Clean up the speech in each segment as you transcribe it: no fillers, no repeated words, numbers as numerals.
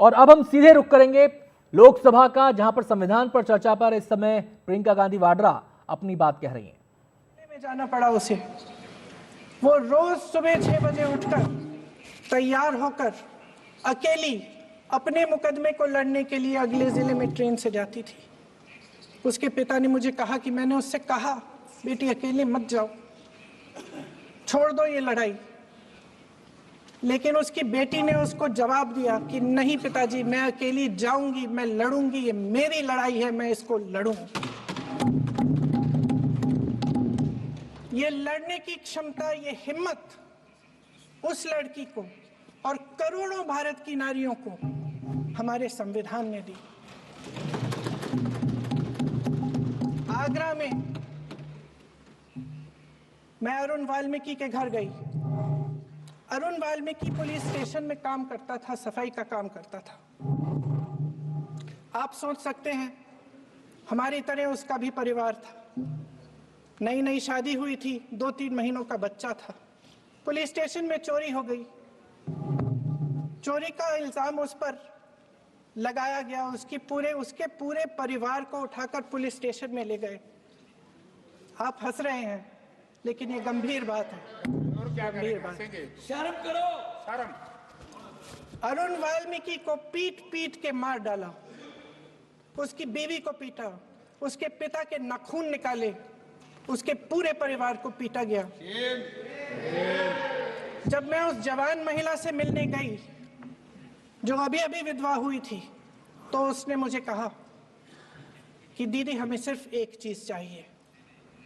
और अब हम सीधे रुख करेंगे लोकसभा का, जहां पर संविधान पर चर्चा पर इस समय प्रियंका गांधी वाड्रा अपनी बात कह रही हैं। में जाना पड़ा उसे। वो रोज सुबह 6 बजे उठकर तैयार होकर अकेली अपने मुकदमे को लड़ने के लिए अगले जिले में ट्रेन से जाती थी। उसके पिता ने मुझे कहा कि मैंने उससे कहा, बेटी अकेले मत जाओ, छोड़ दो ये लड़ाई। लेकिन उसकी बेटी ने उसको जवाब दिया कि नहीं पिताजी, मैं अकेली जाऊंगी, मैं लड़ूंगी, ये मेरी लड़ाई है, मैं इसको लड़ूंगी। ये लड़ने की क्षमता, ये हिम्मत उस लड़की को और करोड़ों भारत की नारियों को हमारे संविधान ने दी। आगरा में मैं अरुण वाल्मीकि के घर गई। अरुण वाल्मीकि पुलिस स्टेशन में काम करता था, सफाई का काम करता था। आप सोच सकते हैं हमारी तरह उसका भी परिवार था। नई नई शादी हुई थी, 2-3 महीनों का बच्चा था। पुलिस स्टेशन में चोरी हो गई। चोरी का इल्जाम उस पर लगाया गया। उसके पूरे परिवार को उठाकर पुलिस स्टेशन में ले गए। आप हंस रहे हैं, लेकिन ये गंभीर बात है। गंभीर बात। शर्म करो, शर्म। अरुण वाल्मीकि को पीट पीट के मार डाला, उसकी बीवी को पीटा, उसके पिता के नाखून निकाले, उसके पूरे परिवार को पीटा गया। जब मैं उस जवान महिला से मिलने गई जो अभी अभी विधवा हुई थी, तो उसने मुझे कहा कि दीदी, हमें सिर्फ एक चीज चाहिए,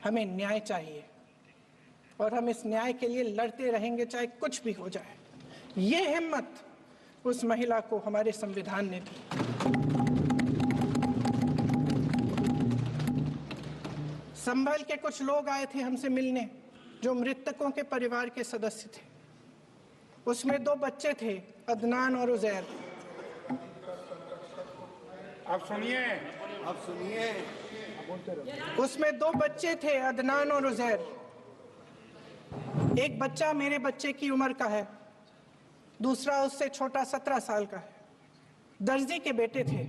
हमें न्याय चाहिए और हम इस न्याय के लिए लड़ते रहेंगे, चाहे कुछ भी हो जाए। ये हिम्मत उस महिला को हमारे संविधान ने दी। संभल के कुछ लोग आए थे हमसे मिलने, जो मृतकों के परिवार के सदस्य थे। उसमें 2 बच्चे थे, अदनान और उजैर। आप सुनिए। उसमें 2 बच्चे थे, अदनान और उजैर। एक बच्चा मेरे बच्चे की उम्र का है, दूसरा उससे छोटा 17 साल का है। दर्जी के बेटे थे।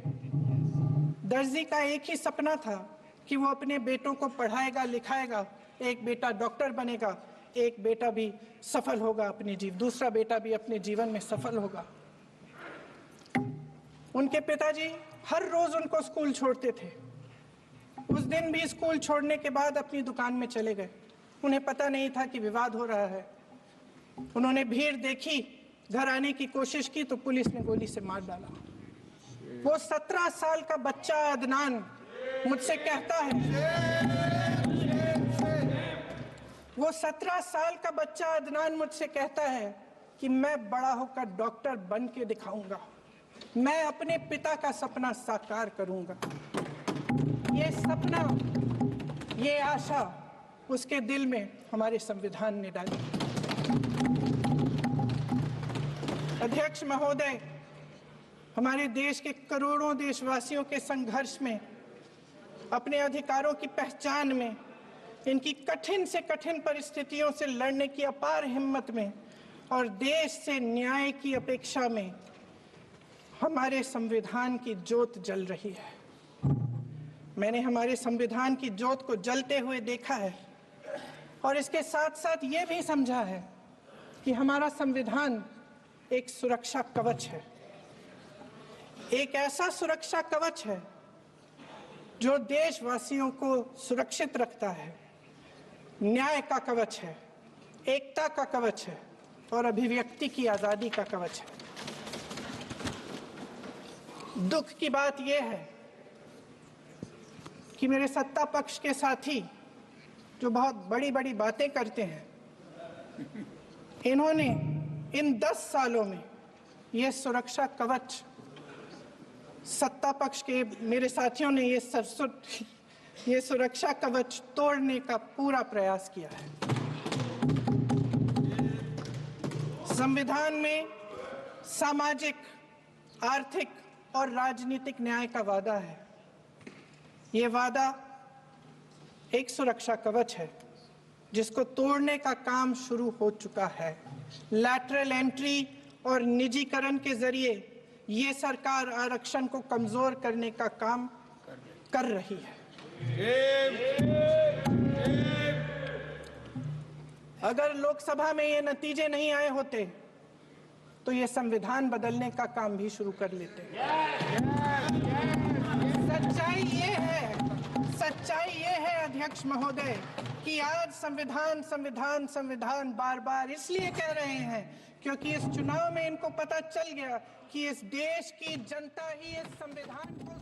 दर्जी का एक ही सपना था कि वो अपने बेटों को पढ़ाएगा, लिखाएगा। एक बेटा डॉक्टर बनेगा, एक बेटा भी सफल होगा दूसरा बेटा भी अपने जीवन में सफल होगा। उनके पिताजी हर रोज उनको स्कूल छोड़ते थे। उस दिन भी स्कूल छोड़ने के बाद अपनी दुकान में चले गए। उन्हें पता नहीं था कि विवाद हो रहा है। उन्होंने भीड़ देखी, घर आने की कोशिश की तो पुलिस ने गोली से मार डाला। वो 17 साल का बच्चा अदनान मुझसे कहता है, वो 17 साल का बच्चा अदनान मुझसे कहता है कि मैं बड़ा होकर डॉक्टर बन के दिखाऊंगा, मैं अपने पिता का सपना साकार करूंगा। ये सपना, ये आशा उसके दिल में हमारे संविधान ने डाली। अध्यक्ष महोदय, हमारे देश के करोड़ों देशवासियों के संघर्ष में, अपने अधिकारों की पहचान में, इनकी कठिन से कठिन परिस्थितियों से लड़ने की अपार हिम्मत में और देश से न्याय की अपेक्षा में हमारे संविधान की ज्योत जल रही है। मैंने हमारे संविधान की ज्योत को जलते हुए देखा है और इसके साथ साथ ये भी समझा है कि हमारा संविधान एक सुरक्षा कवच है। एक ऐसा सुरक्षा कवच है जो देशवासियों को सुरक्षित रखता है, न्याय का कवच है, एकता का कवच है और अभिव्यक्ति की आजादी का कवच है। दुख की बात यह है कि मेरे सत्ता पक्ष के साथी जो बहुत बड़ी बड़ी बातें करते हैं, इन्होंने इन 10 सालों में यह सुरक्षा कवच, सत्ता पक्ष के मेरे साथियों ने ये सुरक्षा कवच तोड़ने का पूरा प्रयास किया है। संविधान में सामाजिक, आर्थिक और राजनीतिक न्याय का वादा है। ये वादा एक सुरक्षा कवच है जिसको तोड़ने का काम शुरू हो चुका है। लैटरल एंट्री और निजीकरण के जरिए ये सरकार आरक्षण को कमजोर करने का काम कर रही है। अगर लोकसभा में ये नतीजे नहीं आए होते तो ये संविधान बदलने का काम भी शुरू कर लेते। सच्चाई ये है अध्यक्ष महोदय कि आज संविधान बार बार इसलिए कह रहे हैं क्योंकि इस चुनाव में इनको पता चल गया कि इस देश की जनता ही इस संविधान को